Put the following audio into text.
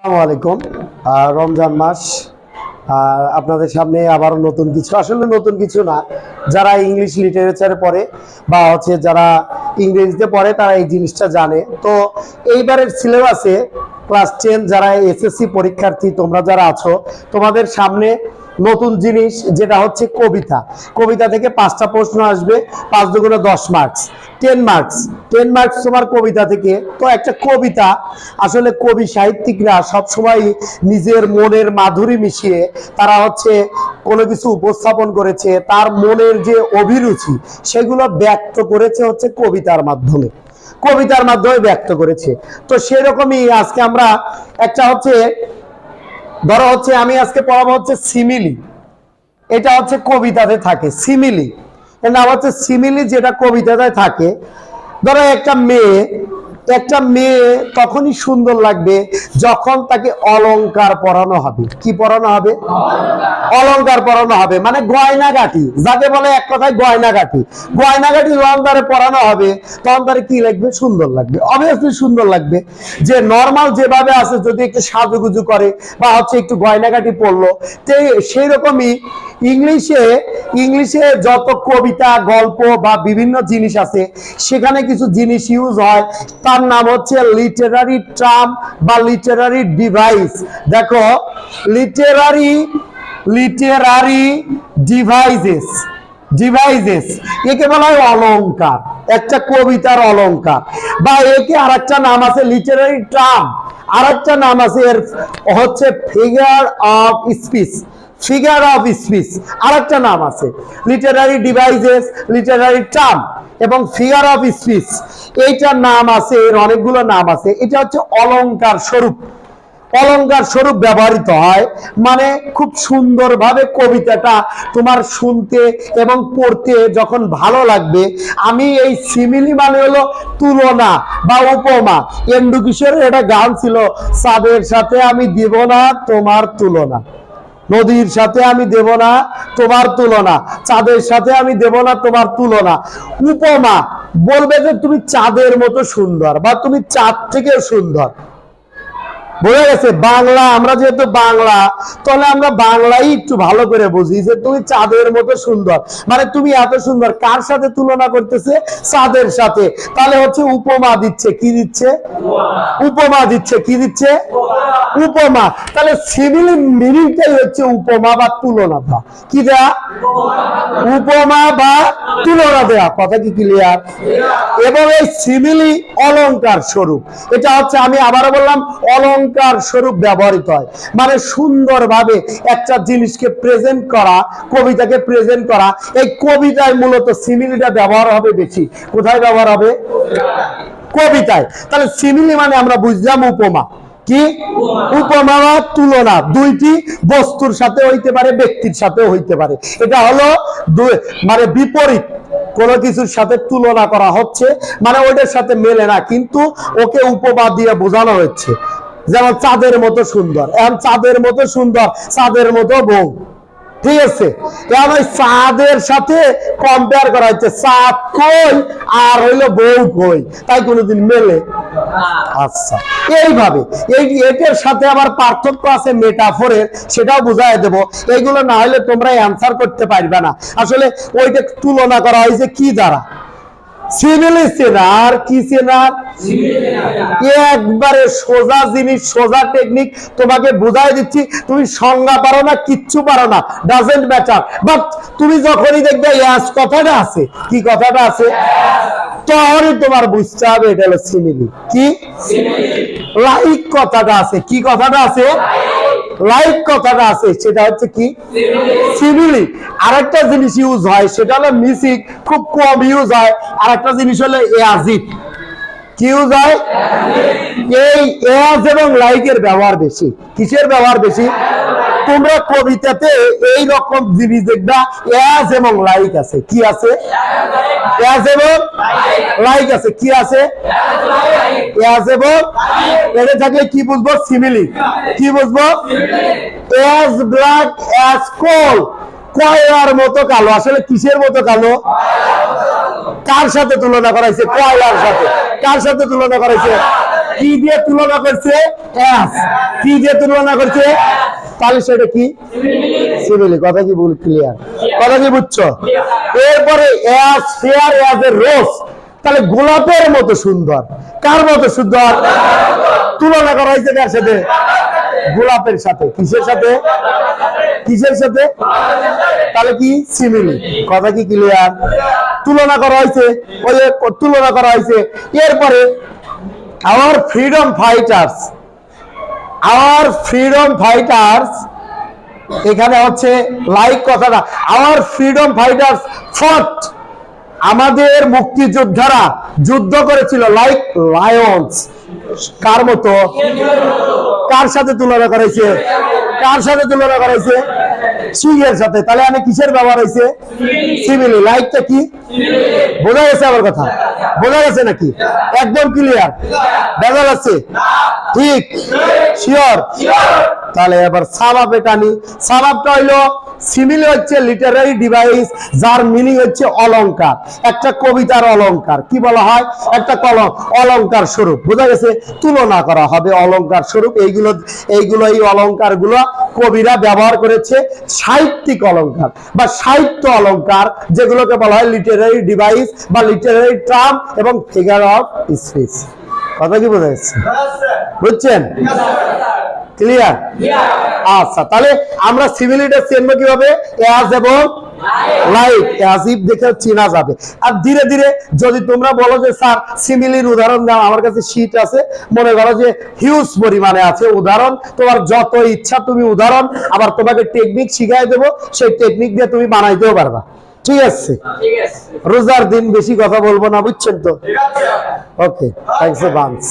আসসালামু আলাইকুম। রমজান মাস, আপনাদের সামনে আবারও নতুন কিছু, আসলে নতুন কিছু না, যারা ইংলিশ লিটারেচারে পড়ে বা যারা ইংরেজিতে পড়ে তারা এই জিনিসটা জানে। তো এইবারের সিলেবাসে ক্লাস 10 যারা এসএসসি পরীক্ষার্থী তোমরা যারা আছো, তোমাদের সামনে নতুন জিনিস যেটা হচ্ছে কবিতা। কবিতা থেকে 5টা প্রশ্ন আসবে, 5 দুগুণে 10 মার্কস, 10 মার্কস। 10 মার্কস তোমার কবিতা থেকে। তো একটা কবিতা, আসলে কবি সাহিত্যিকরা সবসময় নিজের মনের মাধুরী মিশিয়ে তারা কোনো কিছু উপস্থাপন করেছে, তার মনের যে অভিরুচি সেগুলো ব্যক্ত করেছে কবিতার মাধ্যমে, ব্যক্ত করেছে। তো সেরকমই আজকে আমরা একটা ধরো আমি আজকে পড়াবো সিমিলি। এটা কবিতাতে থাকে সিমিলি, এর নাম সিমিলি, যেটা কবিতাতে থাকে। ধরো একটা মেয়ে তখনই সুন্দর লাগবে যখন তাকে অলংকার পরানো হবে। কি পরানো হবে? অলংকার পরানো হবে, মানে গয়নাগাটি, যাকে বলে এক কথায় গয়নাগাটি। গয়নাগাটি যখন তারে পরানো হবে তখন তারে কি লাগবে? সুন্দর লাগবে, অবভিয়াসলি সুন্দর লাগবে। যে নর্মাল যেভাবে আছে যদি একটু সাজুগুজু করে বা একটু গয়নাগাটি পড়লো, সেই রকমই ইংলিশে যত কবিতা, গল্প বা বিভিন্ন জিনিস আছে সেখানে কিছু জিনিস ইউজ হয়, তার নাম লিটারারি টার্ম বা লিটারারি ডিভাইস। দেখো, লিটারারি ডিভাইসেস একে বলা হয় অলংকার, একটা কবিতার অলংকার। বা একে আরেকটা নাম আছে লিটারারি টার্ম, আরেকটা নাম আছে এর ফিগার অফ স্পিচ। আরেকটা নাম আছে লিটারারি ডিভাইসেস, লিটারারি টার্ম এবং ফিগার অফ স্পিচ। এইটার নাম আছে, এর অনেকগুলো নাম আছে। এটা অলংকার স্বরূপ ব্যবহৃত হয়, মানে খুব সুন্দরভাবে কবিতাটা তোমার শুনতে এবং পড়তে যখন ভালো লাগবে। আমি এই সিমিলি মানে হলো তুলনা বা উপমা। এন্ডু কিশোরের একটা গান ছিল, চাঁদের সাথে আমি দিব না তোমার তুলনা, নদীর সাথে আমি দেব না তোমার তুলনা, চাঁদের সাথে আমি দেব না তোমার তুলনা। উপমা বলবে যে তুমি চাঁদের মতো সুন্দর বা তুমি চাঁদ থেকেও সুন্দর। বোঝা গেছে? বাংলা, আমরা যেহেতু বাংলা, তাহলে আমরা বাংলাই একটু ভালো করে বুঝি যে তুমি চাঁদের মতো সুন্দর, মানে তুমি এত সুন্দর। কার সাথে তুলনা করতেছে? চাঁদের সাথে। তাহলে উপমা দিচ্ছে। কি দিচ্ছে? উপমা দিচ্ছে। কি দিচ্ছে? উপমা। তাহলে সিমিলি মিনিংটাই উপমা বা তুলনা দেওয়া। কি দেয়া? উপমা বা তুলনা দেয়া। কথা কি ক্লিয়ার? এবং এই সিমিলি অলংকার স্বরূপ। এটা আমি আবারও বললাম, অলংকার স্বরূপ ব্যবহৃত হয়, মানে সুন্দরভাবে একটা জিনিসকে প্রেজেন্ট করা, কবিতাকে প্রেজেন্ট করা। এই কবিতায় মূলত সিমিলিটা ব্যবহার হবে বেশি। কোথায় ব্যবহার হবে? কবিতায়। তাহলে সিমিলি মানে আমরা বুঝলাম উপমা। কি? উপমা বা তুলনা, দুইটি বস্তুর সাথে হইতে পারে, ব্যক্তির সাথে হইতে পারে। এটা হলো মানে বিপরীত কোনো কিছুর সাথে তুলনা করা হচ্ছে, মানে ওইটার সাথে মেলে না, কিন্তু ওকে উপমা দিয়ে বোঝানো হচ্ছে। যেমন চাঁদের মতো সুন্দর, এখন চাঁদের মতো সুন্দর, চাঁদের মতো বউ। ঠিক আছে? এখন ওই চাঁদের সাথে কম্পেয়ার করা হচ্ছে, চাঁদ কই আর হইলো বউ কই, তাই কোনোদিন মেলে? আচ্ছা, এইভাবে এটার সাথে আবার পার্থক্য আছে মেটাফোরের, সেটাও বুঝাই দেব। এইগুলো না হলে তোমরা অ্যান্সার করতে পারবে না। আসলে ওইটা তুলনা করা হয়েছে কি দ্বারা? সিমিলি চেনা। আর কি চেনা? একবারে সোজা জিনিস, সোজা টেকনিক তোমাকে বুঝাই দিচ্ছি। তুমি সংজ্ঞা পারো না, কিচ্ছু পারো না, ডাজেন্ট ম্যাটার। বাট তুমি যখনই দেখবে ইয়াস কথাটা আছে, কি কথাটা আছে, তখনই তোমার বুঝতে হবে এটা হলো সিমিলি। কি? লাইক কথাটা আছে। কি কথাটা আছে? লাইক কথাটা আছে, সেটা কি? সিমিলি। আরেকটা জিনিস ইউজ হয়, সেটা হলো মিসিং, খুব কম ইউজ হয়। আরেকটা জিনিস হলো এজিট। কি ইউজ হয়? এই এজ এবং লাইকের ব্যবহার বেশি। কিসের ব্যবহার বেশি? তোমরা কবিতাতে এই রকম জিনিস দেখবা, এজ এবং লাইক আছে। কি আছে? এজ এবং লাইক আছে। কি আছে? এজ এবং। এটা থাকলে কি বুঝবো? সিমিলি। কি বুঝবো? এজ ব্ল্যাক এজ কোল, কয়লার মতো কালো। আসলে কিসের মতো কালো? কার সাথে তুলনা করাইছে? কয়লার সাথে। কার সাথে তুলনা করাইছে? কি দিয়ে তুলনা করছে? অ্যাস। কি দিয়ে তুলনা করছে? তাহলে সেটা কি? সিমিলি। কথা কি ভুল? ক্লিয়ার? কথা কি বুঝছো? এরপরে অ্যাস ফেয়ার অ্যাজ এ রোজ, তাহলে গোলাপের মতো সুন্দর। কার মতো সুন্দর? তুলনা করা হয়েছে কার সাথে? গোলাপের সাথে। কিসের সাথে? কিসের সাথে? তাহলে কি? সিমিলি। কথা কি ক্লিয়ার? তুলনা করা হয়েছে, ওই তুলনা করা হয়েছে। এরপরে our freedom fighters, our freedom fighters, এখানে হচ্ছে লাইক কথাটা, আওয়ার ফ্রিডম ফাইটার্স ফট, আমাদের মুক্তিযোদ্ধারা যুদ্ধ করেছিল লাইক লায়ন্স। কার মতো? কার সাথে তুলনা করেছে? কার সাথে তুলনা করেছে? সিংহের সাথে। তাহলে আমি কিসের ব্যবহার হয়েছে? সিমিলি। লাইকটা কি? বোঝা গেছে আমার কথা? বোঝা গেছে নাকি? একদম ক্লিয়ার? ভেজাল আছে? ঠিক? শিওর? তাহলে এবার সাবাবে টানি। সাবাবটা হইলো, সিমিলি হচ্ছে লিটারারি ডিভাইস যার মিনিং হচ্ছে অলংকার, একটা কবিতার অলংকার। কি বলা হয়? একটা অলংকার স্বরূপ। বোঝা গেছে? তুলনা করা হবে অলংকার স্বরূপ। এইগুলো এই অলংকার গুলো কবিরা ব্যবহার করেছে, সাহিত্যিক অলংকার বা সাহিত্য অলংকার, যেগুলোকে বলা হয় লিটারারি ডিভাইস বা লিটারারি টার্ম এবং ফিগার অফ স্পিচ। কথা কি বোঝা যাচ্ছে? বুঝছেন? ক্লিয়ার? আচ্ছা, তাহলে আমরা সিমিলিটা চিনব কিভাবে? অ্যাজ এবং লাইক, অ্যাজ ইফ দেখে চেনা যাবে। আর ধীরে ধীরে যদি তোমরা বলো যে স্যার সিমিলির উদাহরণ দাও, আমার কাছে শীট আছে, মনে করো যে হিউজ পরিমাণে আছে উদাহরণ, তোমার যত ইচ্ছা তুমি উদাহরণ, আবার তোমাকে টেকনিক শিখাই দেবো, সেই টেকনিক দিয়ে তুমি বানাইতেও পারবা। ঠিক আছে? রোজার দিন বেশি কথা বলবো না, বুঝছেন তো? ওকে, থ্যাংকস এ বাঞ্চ।